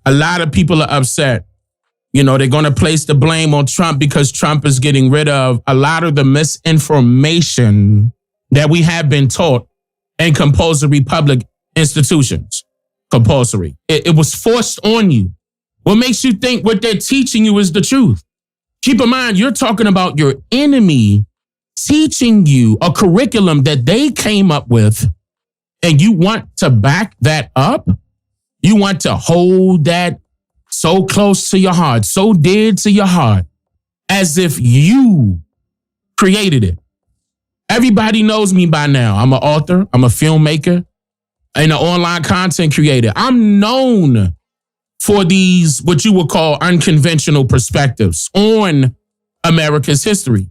A lot of people are upset. You know, they're going to place the blame on Trump because Trump is getting rid of a lot of the misinformation that we have been taught in compulsory public institutions. Compulsory. It was forced on you. What makes you think what they're teaching you is the truth? Keep in mind, you're talking about your enemy teaching you a curriculum that they came up with, and you want to back that up? You want to hold that so close to your heart, so dear to your heart, as if you created it. Everybody knows me by now. I'm an author, I'm a filmmaker, and an online content creator. I'm known for these, what you would call unconventional perspectives on America's history.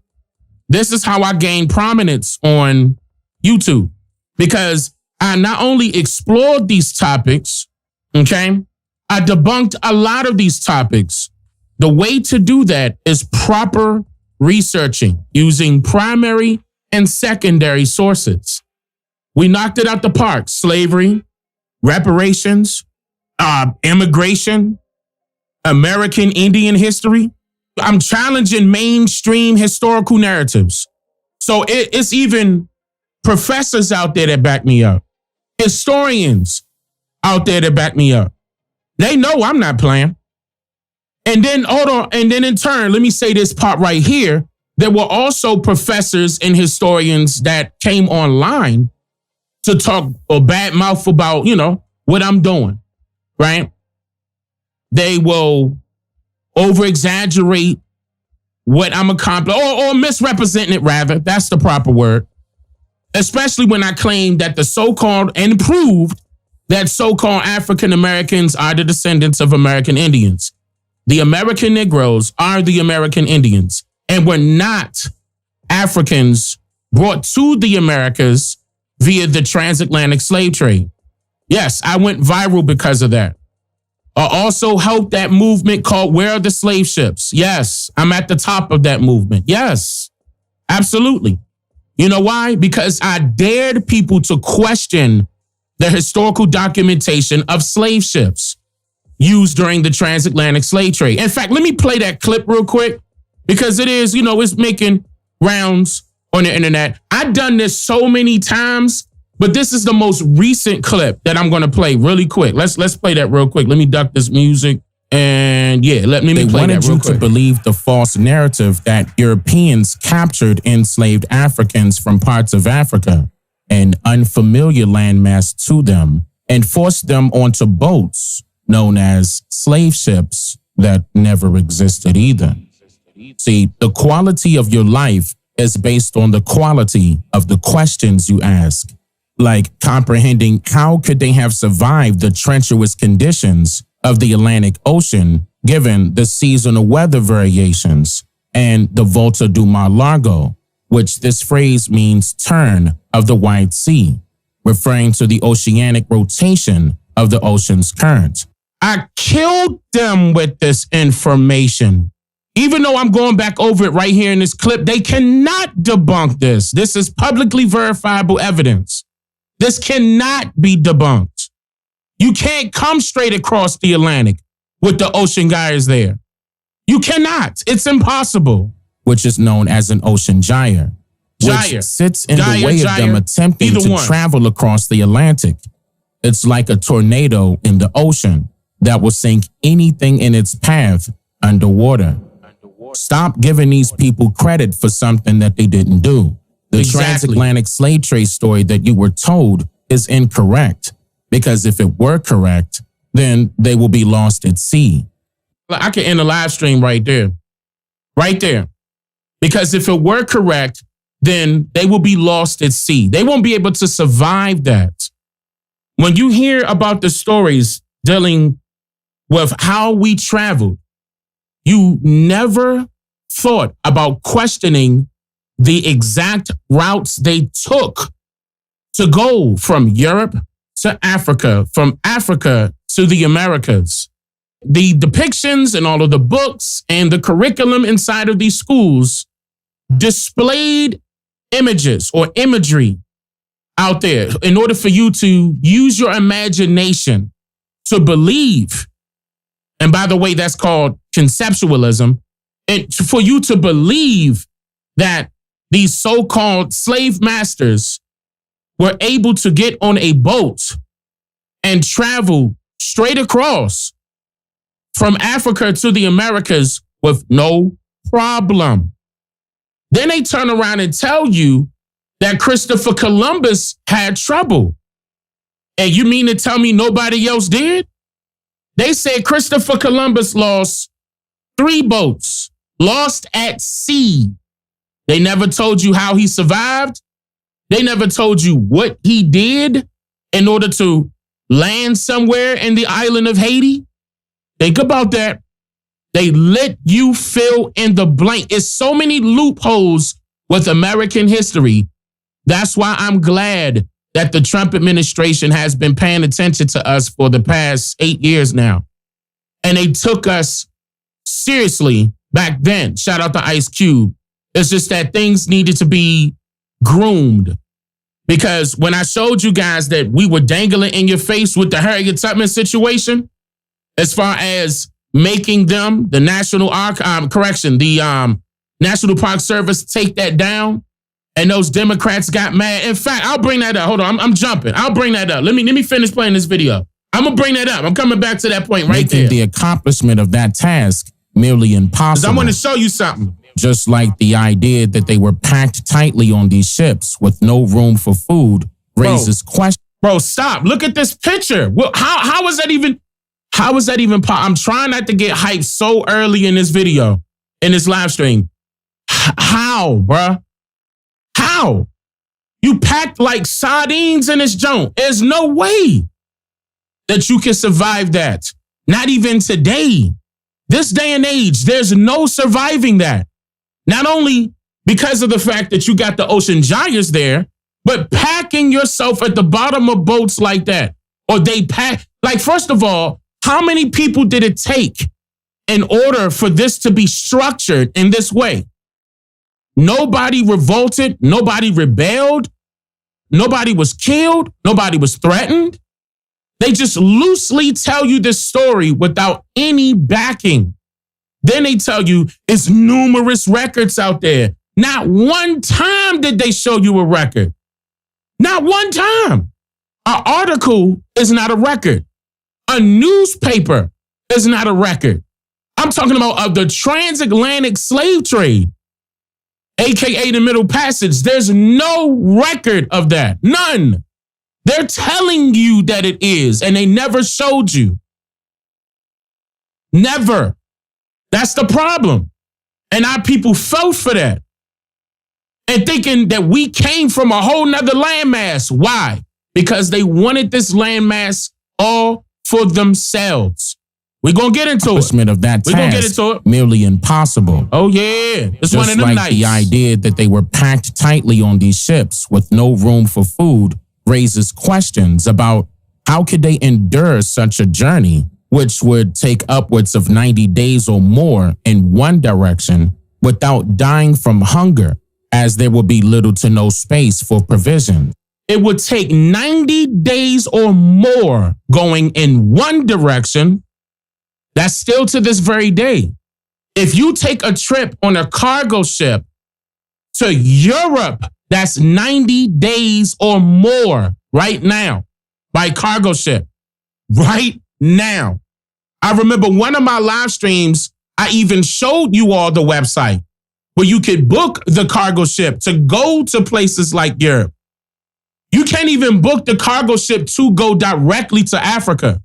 This is how I gained prominence on YouTube, because I not only explored these topics, okay, I debunked a lot of these topics. The way to do that is proper researching using primary and secondary sources. We knocked it out the park. Slavery, reparations, immigration, American Indian history. I'm challenging mainstream historical narratives. So it's even professors out there that back me up. Historians out there that back me up. They know I'm not playing. And then, hold on, and then in turn, let me say this part right here. There were also professors and historians that came online to talk a bad mouth about, you know, what I'm doing, right? They will over-exaggerate what I'm accomplishing, or misrepresenting it, rather. That's the proper word. Especially when I claim that the so-called, and proved that so-called African Americans are the descendants of American Indians. The American Negroes are the American Indians, and were not Africans brought to the Americas via the transatlantic slave trade. Yes, I went viral because of that. I also helped that movement called Where Are the Slave Ships? Yes, I'm at the top of that movement. Yes, absolutely. You know why? Because I dared people to question the historical documentation of slave ships used during the transatlantic slave trade. In fact, let me play that clip real quick, because it is, you know, it's making rounds on the internet. I've done this so many times, but this is the most recent clip that I'm going to play really quick. Let's play that real quick. Let me duck this music. And yeah, let me play that real quick. They wanted you to believe the false narrative that Europeans captured enslaved Africans from parts of Africa, an unfamiliar landmass to them, and forced them onto boats known as slave ships that never existed either. See, the quality of your life is based on the quality of the questions you ask, like comprehending how could they have survived the treacherous conditions of the Atlantic Ocean given the seasonal weather variations, and the Volta do Mar Largo, which this phrase means turn of the wide sea, referring to the oceanic rotation of the ocean's current. I killed them with this information. Even though I'm going back over it right here in this clip, they cannot debunk this. This is publicly verifiable evidence. This cannot be debunked. You can't come straight across the Atlantic with the ocean gyres there. You cannot. It's impossible. Which is known as an ocean gyre, which sits in the way of them attempting to travel across the Atlantic. It's like a tornado in the ocean that will sink anything in its path underwater. Stop giving these people credit for something that they didn't do. The transatlantic slave trade story that you were told is incorrect, because if it were correct, then they will be lost at sea. I can end the live stream right there. Right there. Because if it were correct, then they will be lost at sea. They won't be able to survive that. When you hear about the stories dealing with how we traveled, you never thought about questioning the exact routes they took to go from Europe to Africa, from Africa to the Americas. The depictions and all of the books and the curriculum inside of these schools displayed images or imagery out there in order for you to use your imagination to believe And by the way, that's called conceptualism. And for you to believe that these so-called slave masters were able to get on a boat and travel straight across from Africa to the Americas with no problem. Then they turn around and tell you that Christopher Columbus had trouble. And you mean to tell me nobody else did? They said Christopher Columbus lost 3 boats, lost at sea. They never told you how he survived. They never told you what he did in order to land somewhere in the island of Haiti. Think about that. They let you fill in the blank. It's so many loopholes with American history. That's why I'm glad that the Trump administration has been paying attention to us for the past 8 years now. And they took us seriously back then. Shout out to Ice Cube. It's just that things needed to be groomed. Because when I showed you guys that we were dangling in your face with the Harriet Tubman situation, as far as making them, the National National Park Service take that down, and those Democrats got mad. In fact, I'll bring that up. Hold on, I'm jumping. I'll bring that up. Let me finish playing this video. I'm gonna bring that up. I'm coming back to that point right there. Making the accomplishment of that task merely impossible. I want to show you something. Just like the idea that they were packed tightly on these ships with no room for food raises questions. Bro, stop. Look at this picture. Well, how is that even? How is that even possible? I'm trying not to get hyped so early in this video, in this live stream. How, bruh? How? You packed like sardines in this joint. There's no way that you can survive that. Not even today. This day and age, there's no surviving that. Not only because of the fact that you got the ocean giants there, but packing yourself at the bottom of boats like that. Or they pack, like, first of all, how many people did it take in order for this to be structured in this way? Nobody revolted. Nobody rebelled. Nobody was killed. Nobody was threatened. They just loosely tell you this story without any backing. Then they tell you it's numerous records out there. Not one time did they show you a record. Not one time. An article is not a record. A newspaper is not a record. I'm talking about of the transatlantic slave trade, AKA the Middle Passage. There's no record of that. None. They're telling you that it is, and they never showed you. Never. That's the problem. And our people fell for that. And thinking that we came from a whole nother landmass. Why? Because they wanted this landmass all for themselves. We're going to get into it. Of that We're going to get into it. Merely impossible. Oh, yeah. It's Just one of them like nights. the idea that they were packed tightly on these ships with no room for food raises questions about how could they endure such a journey, which would take upwards of 90 days or more in one direction without dying from hunger, as there would be little to no space for provision. It would take 90 days or more going in one direction. That's still to this very day. If you take a trip on a cargo ship to Europe, that's 90 days or more right now by cargo ship. Right now. I remember one of my live streams, I even showed you all the website where you could book the cargo ship to go to places like Europe. You can't even book the cargo ship to go directly to Africa.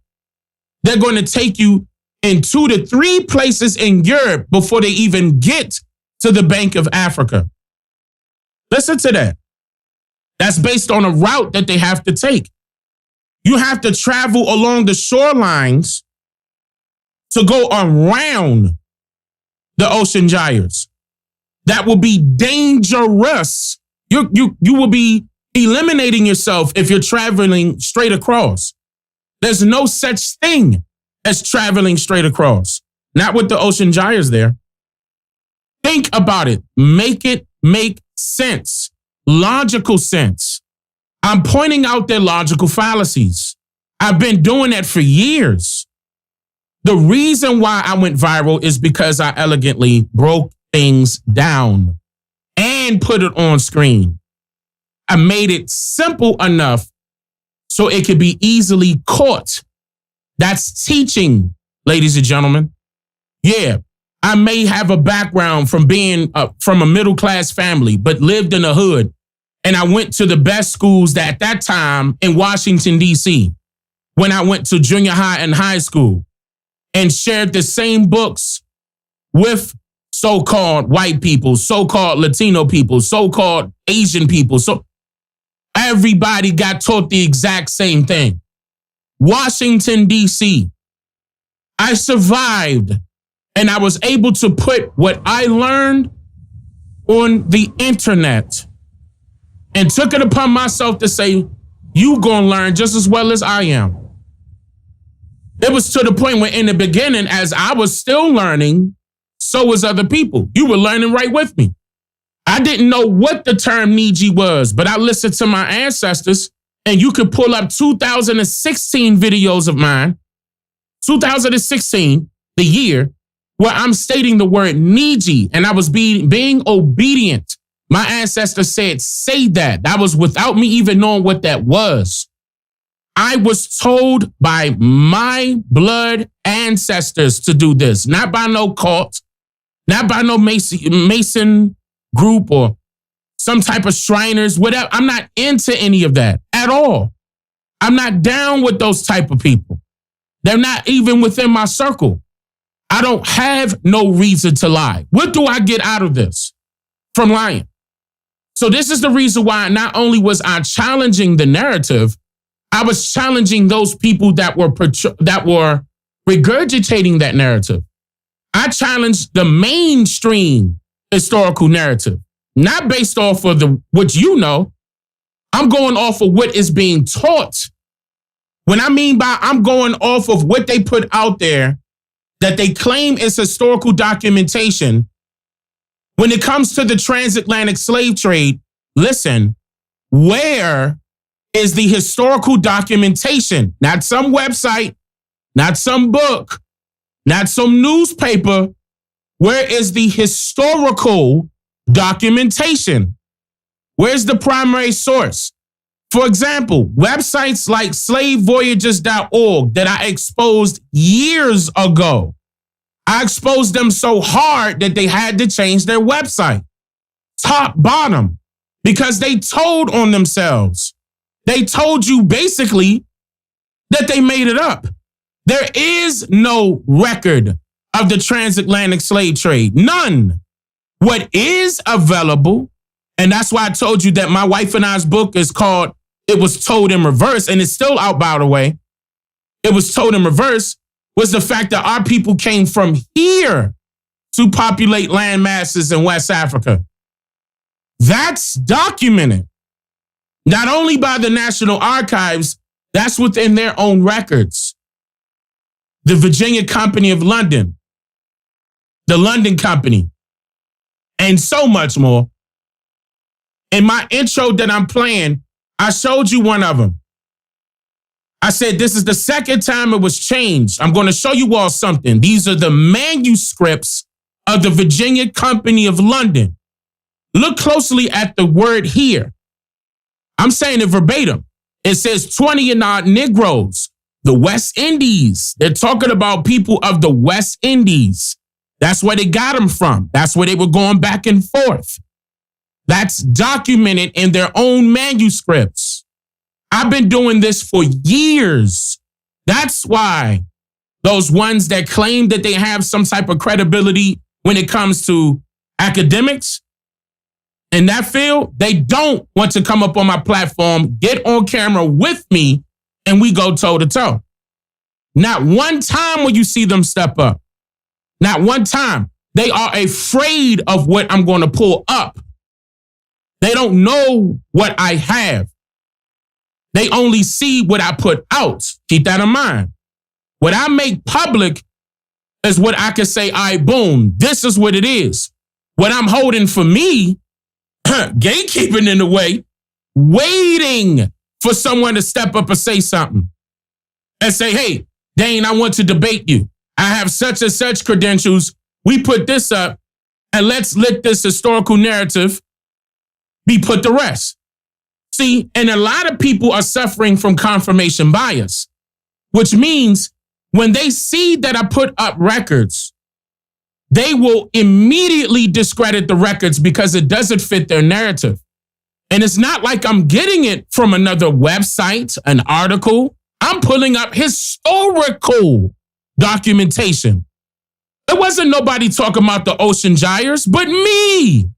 They're going to take you in 2 to 3 places in Europe before they even get to the Bank of Africa. Listen to that. That's based on a route that they have to take. You have to travel along the shorelines to go around the ocean gyres. That will be dangerous. You will be eliminating yourself if you're traveling straight across. There's no such thing as traveling straight across. Not with the ocean gyres there. Think about it. Make it make sense. Logical sense. I'm pointing out their logical fallacies. I've been doing that for years. The reason why I went viral is because I elegantly broke things down and put it on screen. I made it simple enough so it could be easily caught. That's teaching, ladies and gentlemen. Yeah, I may have a background from being from a middle-class family, but lived in the hood. And I went to the best schools at that time in Washington, D.C. when I went to junior high and high school and shared the same books with so-called white people, so-called Latino people, so-called Asian people. So everybody got taught the exact same thing. Washington, D.C. I survived, and I was able to put what I learned on the internet and took it upon myself to say, you gonna learn just as well as I am. It was to the point where in the beginning, as I was still learning, so was other people. You were learning right with me. I didn't know what the term Niji was, but I listened to my ancestors, and you could pull up 2016 videos of mine, 2016, the year, where I'm stating the word Niji, and I was being obedient. My ancestors said, say that. That was without me even knowing what that was. I was told by my blood ancestors to do this, not by no cult, not by no Mason group or some type of Shriners, whatever. I'm not into any of that at all. I'm not down with those type of people. They're not even within my circle. I don't have no reason to lie. What do I get out of this from lying? So this is the reason why not only was I challenging the narrative, I was challenging those people that were regurgitating that narrative. I challenged the mainstream historical narrative, not based off of what you know. I'm going off of what is being taught. When I mean by I'm going off of what they put out there that they claim is historical documentation, when it comes to the transatlantic slave trade, listen, where is the historical documentation? Not some website, not some book, not some newspaper. Where is the historical documentation? Where's the primary source? For example, websites like slavevoyages.org that I exposed years ago. I exposed them so hard that they had to change their website, top, bottom, because they told on themselves. They told you basically that they made it up. There is no record of the transatlantic slave trade. None. What is available, and that's why I told you that my wife and I's book is called It Was Told in Reverse, and it's still out, by the way. It Was Told in Reverse was the fact that our people came from here to populate land masses in West Africa. That's documented. Not only by the National Archives, that's within their own records. The Virginia Company of London, the London Company, and so much more. In my intro that I'm playing, I showed you one of them. I said, this is the second time it was changed. I'm going to show you all something. These are the manuscripts of the Virginia Company of London. Look closely at the word here. I'm saying it verbatim. It says 20 and odd Negroes, the West Indies. They're talking about people of the West Indies. That's where they got them from. That's where they were going back and forth. That's documented in their own manuscripts. I've been doing this for years. That's why those ones that claim that they have some type of credibility when it comes to academics in that field, they don't want to come up on my platform, get on camera with me, and we go toe to toe. Not one time will you see them step up. Not one time. They are afraid of what I'm going to pull up. They don't know what I have. They only see what I put out. Keep that in mind. What I make public is what I can say, all right, boom, this is what it is. What I'm holding for me, gatekeeping in the way, waiting for someone to step up and say something. And say, hey, Dane, I want to debate you. I have such and such credentials. We put this up and let's let this historical narrative be put to rest. See, and a lot of people are suffering from confirmation bias, which means when they see that I put up records, they will immediately discredit the records because it doesn't fit their narrative. And it's not like I'm getting it from another website, an article. I'm pulling up historical documentation. It wasn't nobody talking about the ocean gyres, but me.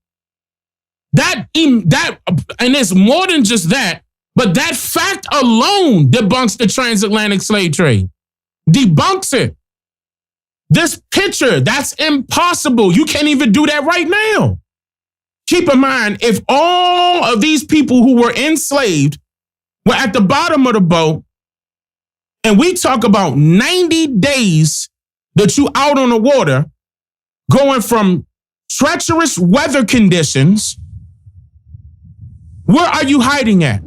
That, and it's more than just that, but that fact alone debunks the transatlantic slave trade. Debunks it. This picture, that's impossible. You can't even do that right now. Keep in mind, if all of these people who were enslaved were at the bottom of the boat, and we talk about 90 days that you out on the water, going from treacherous weather conditions, where are you hiding at?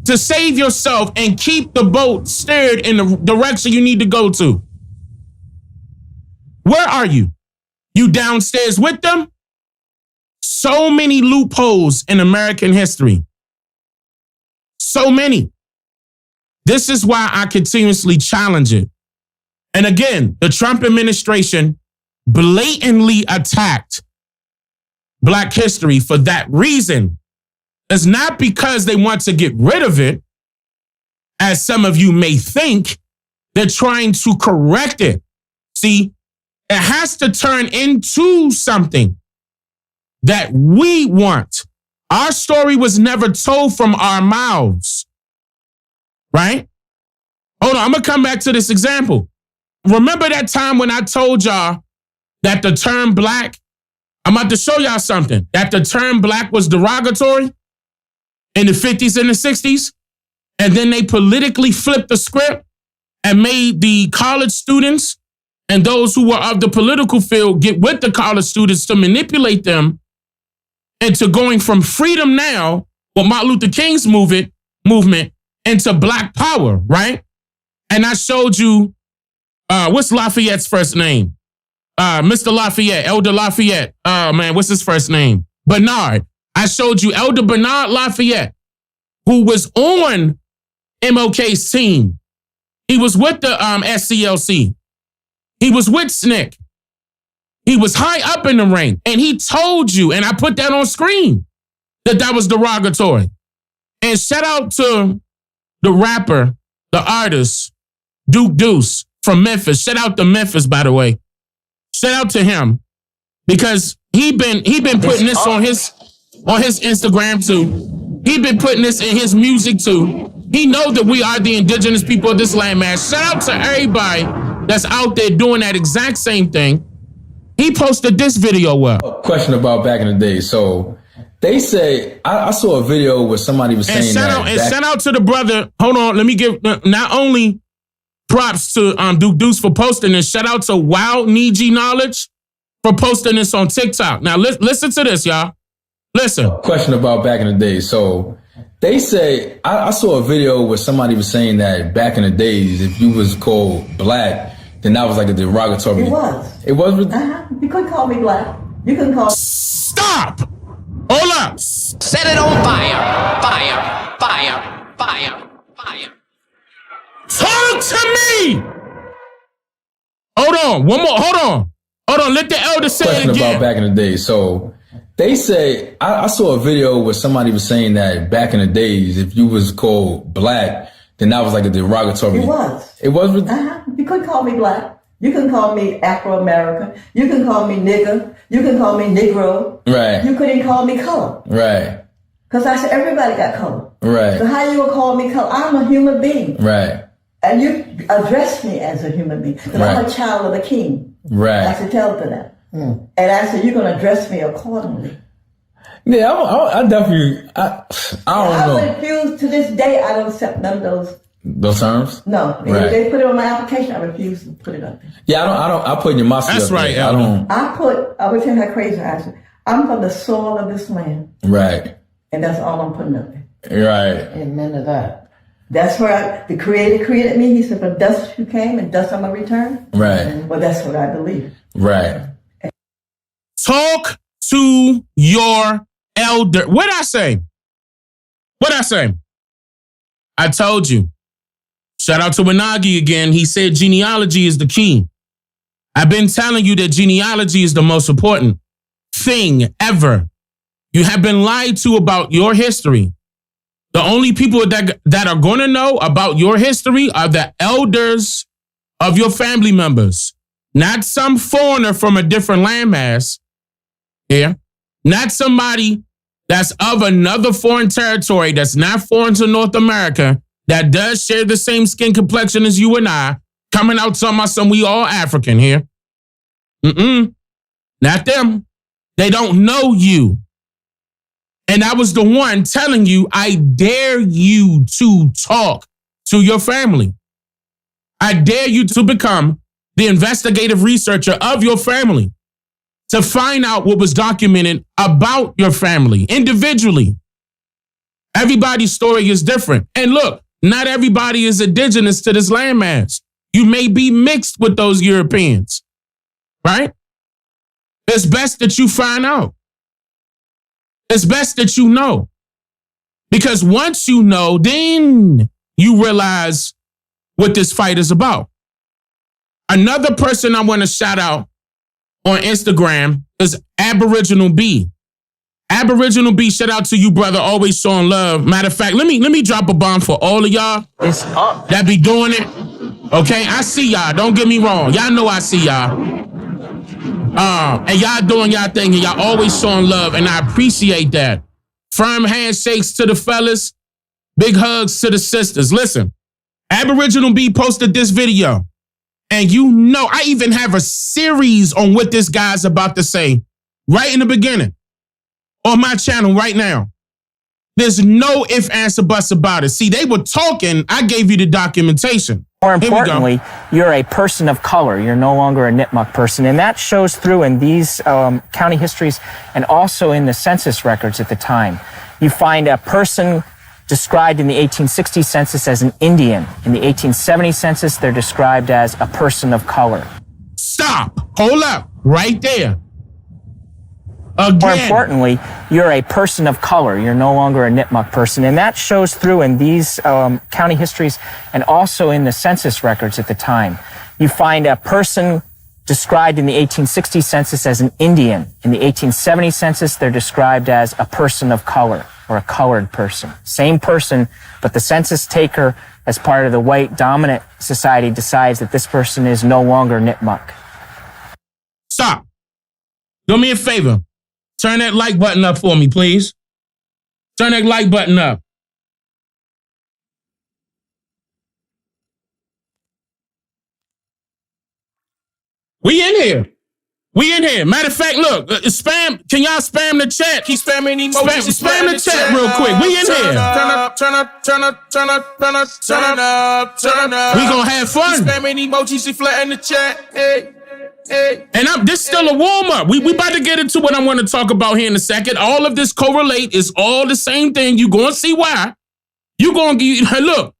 To save yourself and keep the boat steered in the direction you need to go to. Where are you? You downstairs with them? So many loopholes in American history. So many. This is why I continuously challenge it. And again, the Trump administration blatantly attacked Black history for that reason. It's not because they want to get rid of it, as some of you may think. They're trying to correct it. See, it has to turn into something that we want. Our story was never told from our mouths, right? Hold on, I'm going to come back to this example. Remember that time when I told y'all that the term Black, I'm about to show y'all something, that the term Black was derogatory in the 50s and the 60s, and then they politically flipped the script and made the college students and those who were of the political field get with the college students to manipulate them into going from freedom now, with Martin Luther King's movement, into Black power, right? And I showed you, what's Lafayette's first name? Mr. Lafayette, Elder Lafayette. Oh man, what's his first name? Bernard. I showed you Elder Bernard Lafayette, who was on MLK's team. He was with the SCLC. He was with SNCC. He was high up in the rank. And he told you, and I put that on screen, that was derogatory. And shout out to the rapper, the artist, Duke Deuce from Memphis. Shout out to Memphis, by the way. Shout out to him. Because he been putting this on his Instagram too. He been putting this in his music too. He know that we are the indigenous people of this land, man. Shout out to everybody that's out there doing that exact same thing. He posted this video up. Question about back in the day. So they say, I saw a video where somebody was saying shout out to the brother. Hold on, let me give not only props to Duke Deuce for posting this. Shout out to Wild Niji Knowledge for posting this on TikTok. Now listen to this, y'all. Listen. Question about back in the day. So they say, I saw a video where somebody was saying that back in the days, if you was called Black, then that was like a derogatory. It was. It was? You couldn't call me Black. You couldn't call. Stop! Hold up. Set it on fire. Fire. Fire. Fire. Fire. Talk to me! Hold on. One more. Hold on. Let the elder say Question it again. about back in the day. So they say, I saw a video where somebody was saying that back in the days, if you was called Black, then that was like a derogatory. It was. It was? You couldn't call me Black. You couldn't call me Afro-American. You can call me nigger. You can call me Negro. Right. You couldn't call me color. Right. Because I said everybody got color. Right. So how you gonna call me color? I'm a human being. Right. And you address me as a human being. Because I'm a child of the king. Right. I should tell them that. And I said, you're going to address me accordingly. Yeah, I definitely, I don't know. I refuse to this day. I don't accept none of those. Those terms? No. Right. If they put it on my application, I refuse to put it up there. Yeah, I put your mosque That's up right, there. I would tell you how crazy I am. I'm from the soil of this land. Right. And that's all I'm putting up there. Right. Amen to that. That's where the Creator created me. He said, "From dust you came, and dust I'm gonna return." Right. Well, that's what I believe. Right. Talk to your elder. What'd I say? I told you. Shout out to Wanagi again. He said genealogy is the key. I've been telling you that genealogy is the most important thing ever. You have been lied to about your history. The only people that are going to know about your history are the elders of your family members, not some foreigner from a different landmass. Yeah. Not somebody that's of another foreign territory that's not foreign to North America, that does share the same skin complexion as you and I, coming out talking about some we all African here. Not them. They don't know you. And I was the one telling you, I dare you to talk to your family. I dare you to become the investigative researcher of your family, to find out what was documented about your family individually. Everybody's story is different. And look, not everybody is indigenous to this landmass. You may be mixed with those Europeans, right? It's best that you find out. It's best that you know. Because once you know, then you realize what this fight is about. Another person I want to shout out on Instagram is Aboriginal B. Aboriginal B, shout out to you, brother. Always showing love. Matter of fact, let me drop a bomb for all of y'all that be doing it. Okay, I see y'all. Don't get me wrong. Y'all know I see y'all. And y'all doing y'all thing, and y'all always showing love, and I appreciate that. Firm handshakes to the fellas. Big hugs to the sisters. Listen, Aboriginal B posted this video. And you know, I even have a series on what this guy's about to say right in the beginning on my channel right now. There's no ifs, ands, or buts about it. See, they were talking. I gave you the documentation. More importantly, you're a person of color. You're no longer a Nipmuc person. And that shows through in these county histories and also in the census records at the time. You find a person described in the 1860 census as an Indian. In the 1870 census, they're described as a person of color. Stop. Hold up. Right there. Again. More importantly, you're a person of color. You're no longer a Nipmuc person. And that shows through in these county histories and also in the census records at the time. You find a person described in the 1860 census as an Indian. In the 1870 census, they're described as a person of color or a colored person. Same person, but the census taker, as part of the white dominant society, decides that this person is no longer Nipmuc. Stop. Do me a favor. Turn that like button up for me, please. Turn that like button up. We in here. Matter of fact, look, spam. Can y'all spam the chat? Keep spamming emojis. Spam the chat real quick. We in here. Turn up. We gonna have fun. Spamming emojis and flatten the chat. Hey. And this still a warm up. We about to get into what I want to talk about here in a second. All of this correlate is all the same thing. You gonna see why. You gonna look.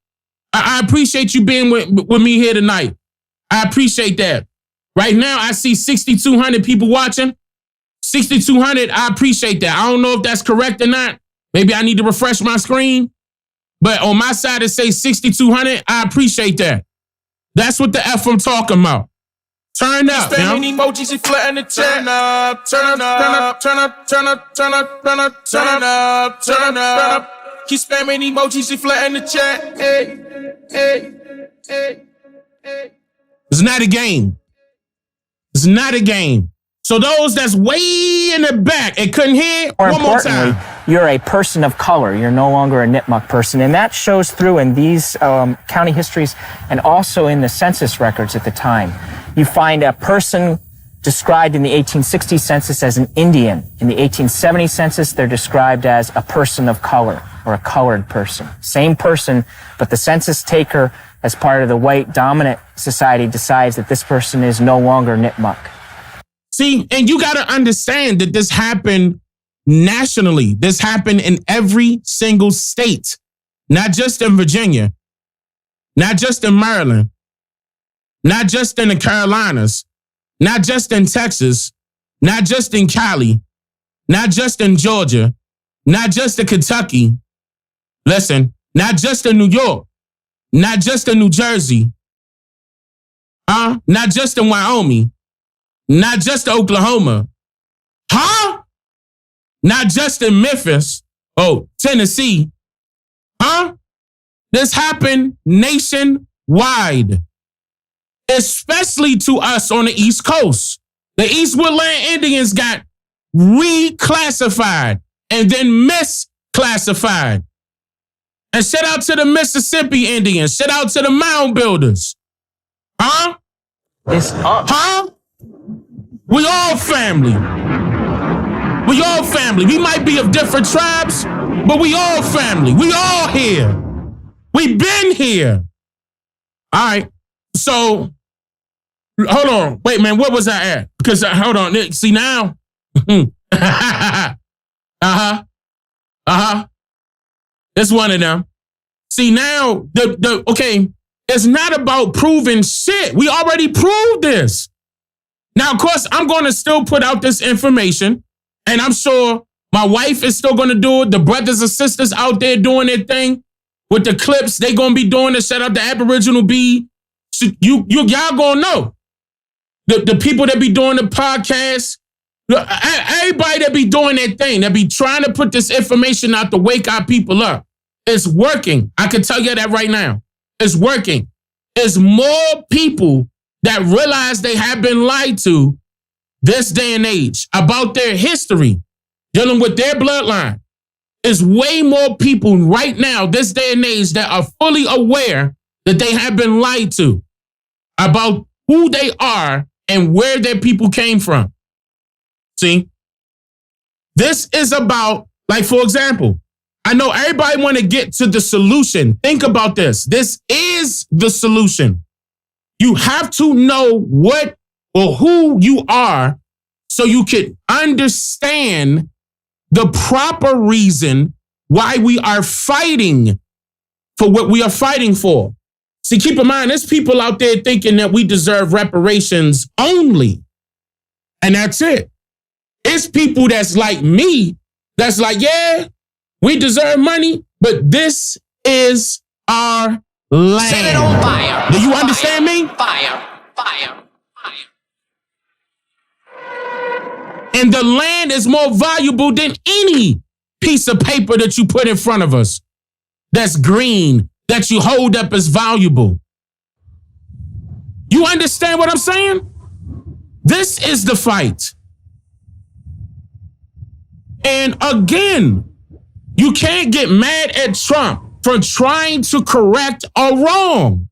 I appreciate you being with me here tonight. I appreciate that. Right now, I see 6,200 people watching. 6,200, I appreciate that. I don't know if that's correct or not. Maybe I need to refresh my screen. But on my side, it says 6,200. I appreciate that. That's what the F I'm talking about. Turn up, man. Emojis and flatten the chat. Turn up. Keep spamming emojis and flatten the chat. Hey. It's not a game. It's not a game. So those that's way in the back and couldn't hear, one more time. You're a person of color. You're no longer a Nipmuc person. And that shows through in these county histories and also in the census records at the time. You find a person described in the 1860 census as an Indian. In the 1870 census, they're described as a person of color or a colored person. Same person, but the census taker, as part of the white dominant society, decides that this person is no longer Nipmuc. See, and you got to understand that this happened nationally. This happened in every single state, not just in Virginia. not just in Maryland, not just in the Carolinas, not just in Texas, not just in Cali, not just in Georgia, not just in Kentucky. Listen, not just in New York, not just in New Jersey, not just in Wyoming, not just in Oklahoma, not just in Memphis, Tennessee, This happened nationwide, especially to us on the East Coast. The East Woodland Indians got reclassified and then misclassified. And shout out to the Mississippi Indians. Shout out to the mound builders. It's up. We all family. We all family. We might be of different tribes, but we all family. We all here. We been here. All right. So, hold on. Wait, man, where was I at? Because, hold on. See, now. It's one of them. See, now, okay, it's not about proving shit. We already proved this. Now, of course, I'm going to still put out this information, and I'm sure my wife is still going to do it. The brothers and sisters out there doing their thing with the clips, they going to be doing it. Shout out to Aboriginal B. Y'all going to know. The people that be doing the podcast, everybody that be doing their thing, that be trying to put this information out to wake our people up. It's working. I can tell you that right now. It's working. It's more people that realize they have been lied to this day and age about their history, dealing with their bloodline. There's way more people right now, this day and age, that are fully aware that they have been lied to about who they are and where their people came from. See? This is about, like, for example, I know everybody want to get to the solution. Think about this. This is the solution. You have to know what or who you are so you can understand the proper reason why we are fighting for what we are fighting for. See, keep in mind, there's people out there thinking that we deserve reparations only. And that's it. It's people that's like me, that's like, yeah, we deserve money, but this is our land. Set it on fire. Do you understand me? Fire. And the land is more valuable than any piece of paper that you put in front of us that's green, that you hold up as valuable. You understand what I'm saying? This is the fight. And again, you can't get mad at Trump for trying to correct a wrong.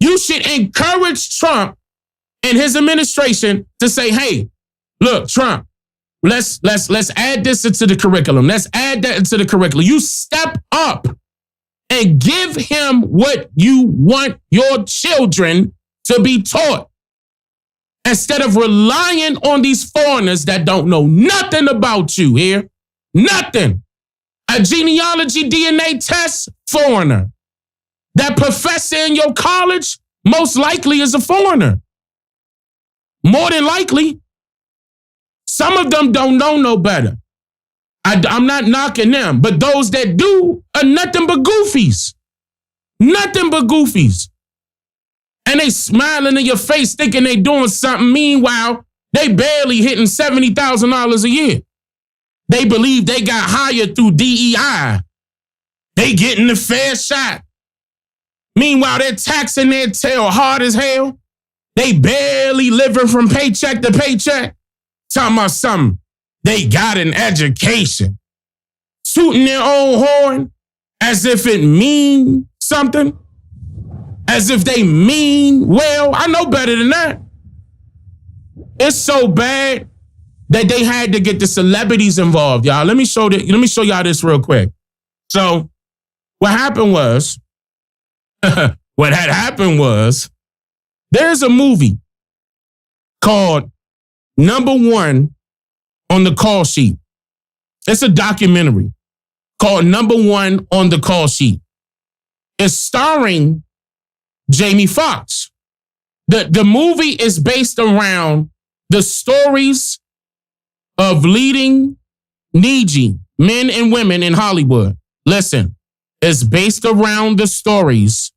You should encourage Trump and his administration to say, hey, look, Trump, let's add this into the curriculum. Let's add that into the curriculum. You step up and give him what you want your children to be taught, instead of relying on these foreigners that don't know nothing about you here. Nothing. A genealogy DNA test, foreigner. That professor in your college most likely is a foreigner. More than likely. Some of them don't know no better. I'm not knocking them, but those that do are nothing but goofies. Nothing but goofies. And they smiling in your face thinking they doing something. Meanwhile, they barely hitting $70,000 a year. They believe they got hired through DEI. They getting the fair shot. Meanwhile, they're taxing their tail hard as hell. They barely living from paycheck to paycheck. Talking about something. They got an education. Tooting their own horn as if it mean something. As if they mean well. I know better than that. It's so bad that they had to get the celebrities involved, y'all. Let me show y'all this real quick. So what happened was, there's a movie called Number One on the Call Sheet. It's a documentary called Number One on the Call Sheet. It's starring Jamie Foxx. The movie is based around the stories of leading Niji men and women in Hollywood. Listen, it's based around the stories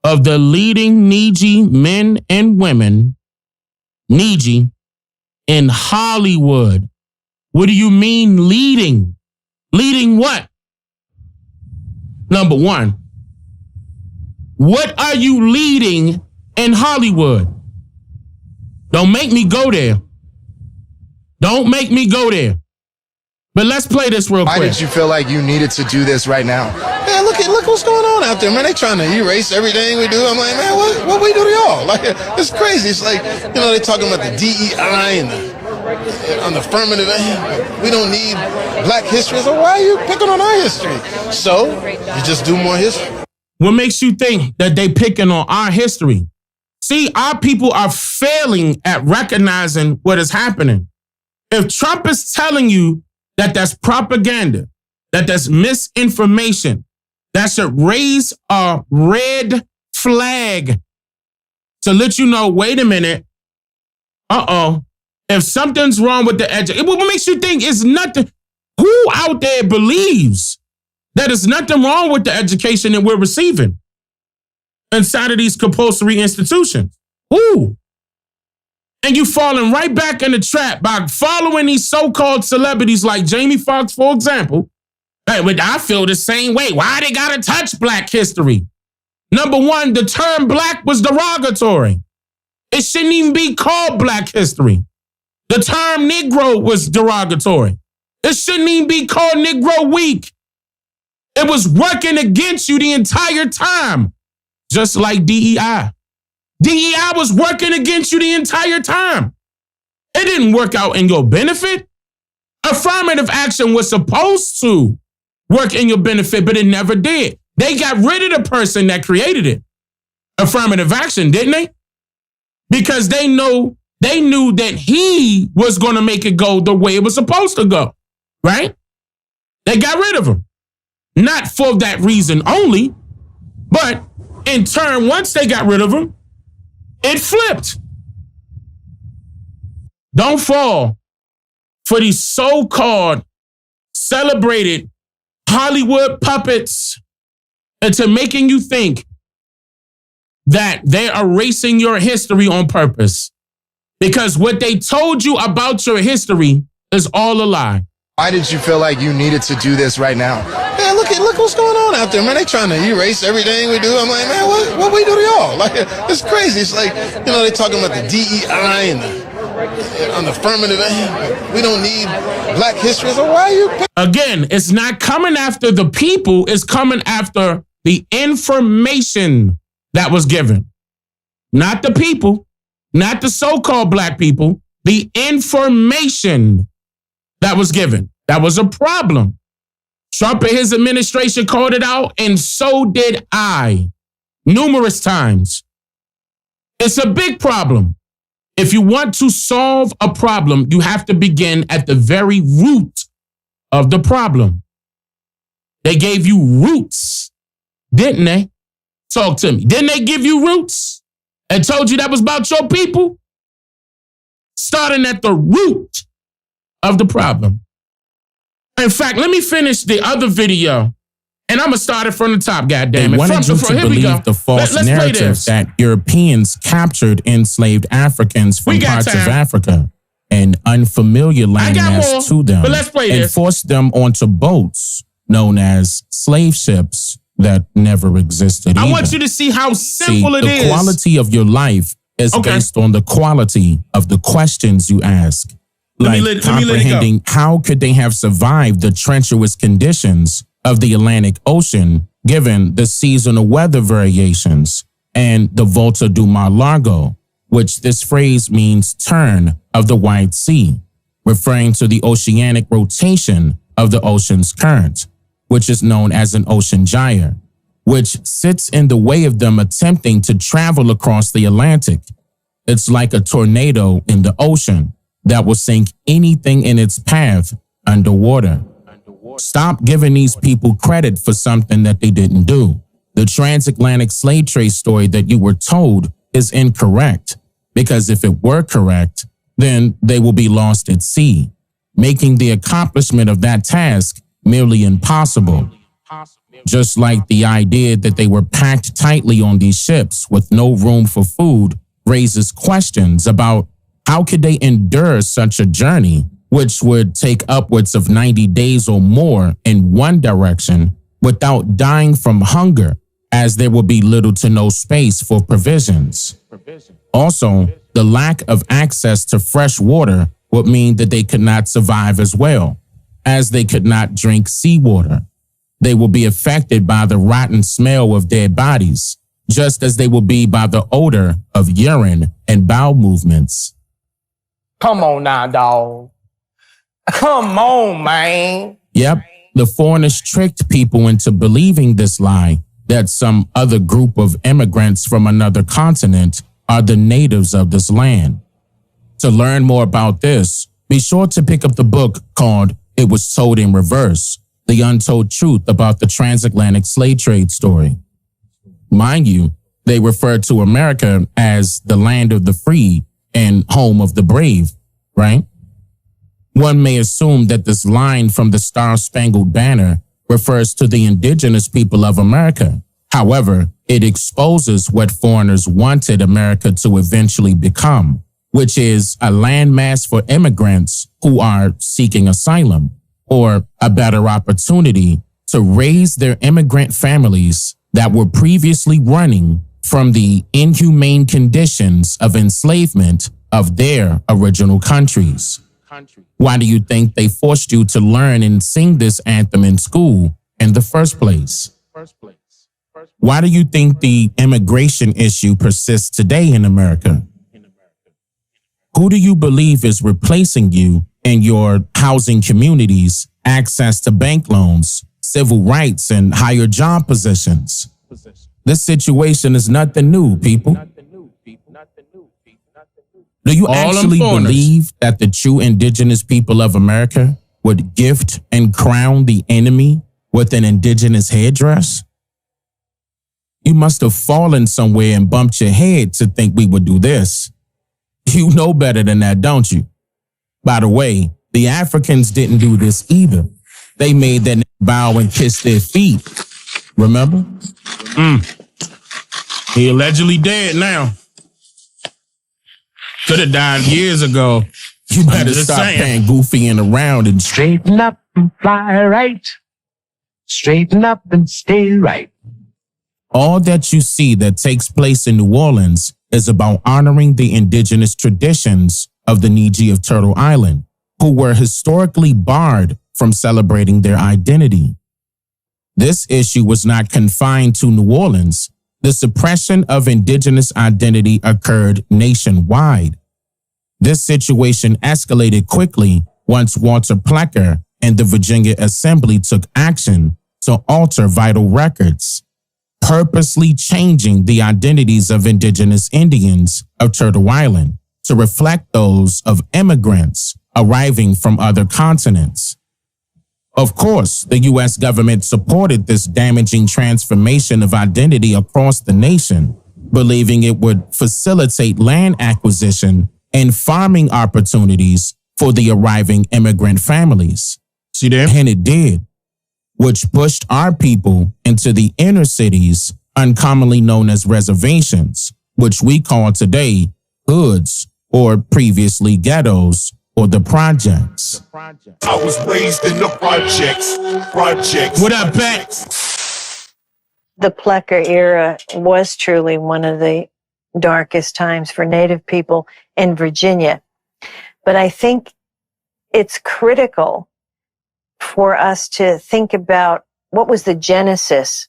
of the leading Niji men and women, Niji, in Hollywood. What do you mean leading? Leading what? Number one, what are you leading in Hollywood? Don't make me go there. Don't make me go there. But let's play this real quick. Why did you feel like you needed to do this right now? Man, look what's going on out there, man. They trying to erase everything we do. I'm like, man, what we do to y'all? Like, it's crazy. It's like, you know, they talking about the DEI and on the affirmative. We don't need black history. So why are you picking on our history? So you just do more history. What makes you think that they picking on our history? See, our people are failing at recognizing what is happening. If Trump is telling you that that's propaganda, that that's misinformation, that should raise a red flag to let you know, wait a minute, if something's wrong with the education, what makes you think it's nothing? Who out there believes that there's nothing wrong with the education that we're receiving inside of these compulsory institutions? Who? And you falling right back in the trap by following these so-called celebrities like Jamie Foxx, for example. Hey, but I feel the same way. Why they gotta touch black history? Number one, the term black was derogatory. It shouldn't even be called black history. The term Negro was derogatory. It shouldn't even be called Negro Week. It was working against you the entire time, just like DEI. DEI was working against you the entire time. It didn't work out in your benefit. Affirmative action was supposed to work in your benefit, but it never did. They got rid of the person that created it. Affirmative action, didn't they? Because they knew that he was going to make it go the way it was supposed to go, right? They got rid of him. Not for that reason only, but in turn, once they got rid of him, it flipped. Don't fall for these so-called celebrated Hollywood puppets into making you think that they are erasing your history on purpose. Because what they told you about your history is all a lie. Why did you feel like you needed to do this right now? Man, look what's going on out there, man. They trying to erase everything we do. I'm like, man, what we do to y'all? Like, it's crazy. It's like, you know, they talking about the DEI and on the affirmative. We don't need black history. So why are you? Again, it's not coming after the people. It's coming after the information that was given. Not the people, not the so-called black people, the information that was given. That was a problem. Trump and his administration called it out, and so did I, numerous times. It's a big problem. If you want to solve a problem, you have to begin at the very root of the problem. They gave you roots, didn't they? Talk to me. Didn't they give you roots and told you that was about your people? Starting at the root of the problem. In fact, let me finish the other video, and I'm going to start it from the top, goddammit. They wanted you to believe the false narrative that Europeans captured enslaved Africans from parts of Africa, an unfamiliar landmass to them, and forced them onto boats known as slave ships that never existed either. I want you to see how simple it is. The quality of your life is based on the quality of the questions you ask. Like comprehending how could they have survived the treacherous conditions of the Atlantic Ocean given the seasonal weather variations and the Volta do Mar Largo, which this phrase means turn of the wide sea, referring to the oceanic rotation of the ocean's current, which is known as an ocean gyre, which sits in the way of them attempting to travel across the Atlantic. It's like a tornado in the ocean that will sink anything in its path underwater. Stop giving these people credit for something that they didn't do. The transatlantic slave trade story that you were told is incorrect, because if it were correct, then they will be lost at sea, making the accomplishment of that task merely impossible. Just like the idea that they were packed tightly on these ships with no room for food raises questions about how could they endure such a journey, which would take upwards of 90 days or more in one direction, without dying from hunger, as there will be little to no space for provisions. Also, the lack of access to fresh water would mean that they could not survive as well, as they could not drink seawater. They will be affected by the rotten smell of dead bodies, just as they will be by the odor of urine and bowel movements. Come on now, dog. Come on, man. Yep, the foreigners tricked people into believing this lie, that some other group of immigrants from another continent are the natives of this land. To learn more about this, be sure to pick up the book called It Was Told in Reverse, The Untold Truth About the Transatlantic Slave Trade Story. Mind you, they refer to America as the land of the free and home of the brave, right? One may assume that this line from the Star-Spangled Banner refers to the indigenous people of America. However, it exposes what foreigners wanted America to eventually become, which is a landmass for immigrants who are seeking asylum, or a better opportunity to raise their immigrant families that were previously running from the inhumane conditions of enslavement of their original countries. Why do you think they forced you to learn and sing this anthem in school in the first place? Why do you think the immigration issue persists today in America? Who do you believe is replacing you in your housing communities, access to bank loans, civil rights, and higher job positions? This situation is nothing new, people. Do you actually believe that the true indigenous people of America would gift and crown the enemy with an indigenous headdress? You must have fallen somewhere and bumped your head to think we would do this. You know better than that, don't you? By the way, the Africans didn't do this either. They made that bow and kiss their feet. Remember? He allegedly dead now. Could have died years ago. You better stop playing goofy and around and straighten up and fly right. Straighten up and stay right. All that you see that takes place in New Orleans is about honoring the indigenous traditions of the Niji of Turtle Island, who were historically barred from celebrating their identity. This issue was not confined to New Orleans. The suppression of indigenous identity occurred nationwide. This situation escalated quickly once Walter Plecker and the Virginia Assembly took action to alter vital records, purposely changing the identities of indigenous Indians of Turtle Island to reflect those of immigrants arriving from other continents. Of course, the U.S. government supported this damaging transformation of identity across the nation, believing it would facilitate land acquisition and farming opportunities for the arriving immigrant families. See there? And it did, which pushed our people into the inner cities, uncommonly known as reservations, which we call today hoods or previously ghettos or the projects. I was raised in the projects. What up, Pat? The Plecker era was truly one of the darkest times for Native people in Virginia. But I think it's critical for us to think about what was the genesis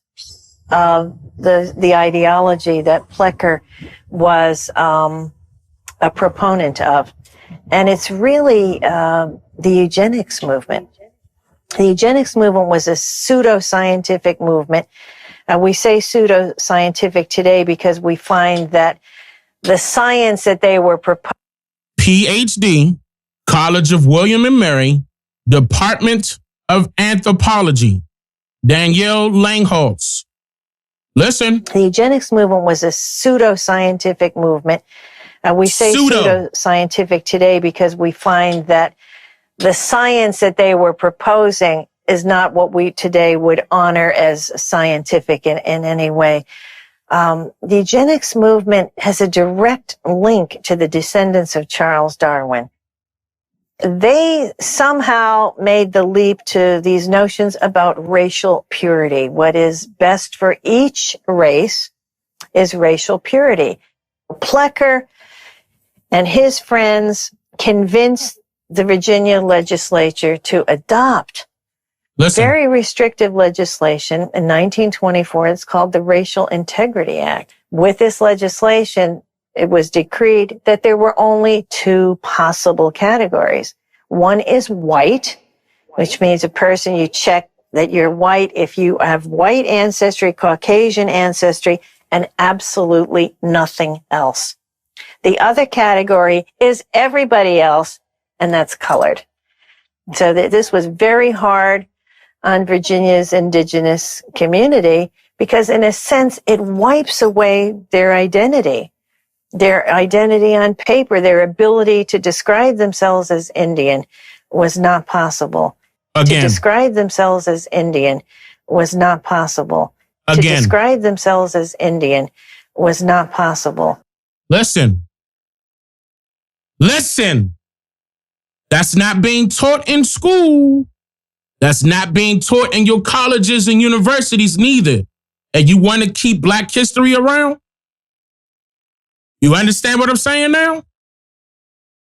of the ideology that Plecker was a proponent of. And it's really the eugenics movement. The eugenics movement was a pseudoscientific movement. We say pseudoscientific today because we find that the science that they were proposing. PhD, College of William and Mary, Department of Anthropology, Danielle Langholtz. Listen. The eugenics movement was a pseudo-scientific movement. We say pseudo-scientific today because we find that the science that they were proposing is not what we today would honor as scientific in any way. The eugenics movement has a direct link to the descendants of Charles Darwin. They somehow made the leap to these notions about racial purity. What is best for each race is racial purity. Plecker and his friends convinced the Virginia legislature to adopt very restrictive legislation in 1924. It's called the Racial Integrity Act. With this legislation, it was decreed that there were only two possible categories. One is white, which means a person, you check that you're white if you have white ancestry, Caucasian ancestry, and absolutely nothing else. The other category is everybody else, and that's colored. So this was very hard on Virginia's indigenous community because, in a sense, it wipes away their identity on paper, their ability to describe themselves as Indian was not possible. Again. To describe themselves as Indian was not possible. Again. To describe themselves as Indian was not possible. Listen. That's not being taught in school. That's not being taught in your colleges and universities neither. And you want to keep Black history around? You understand what I'm saying now?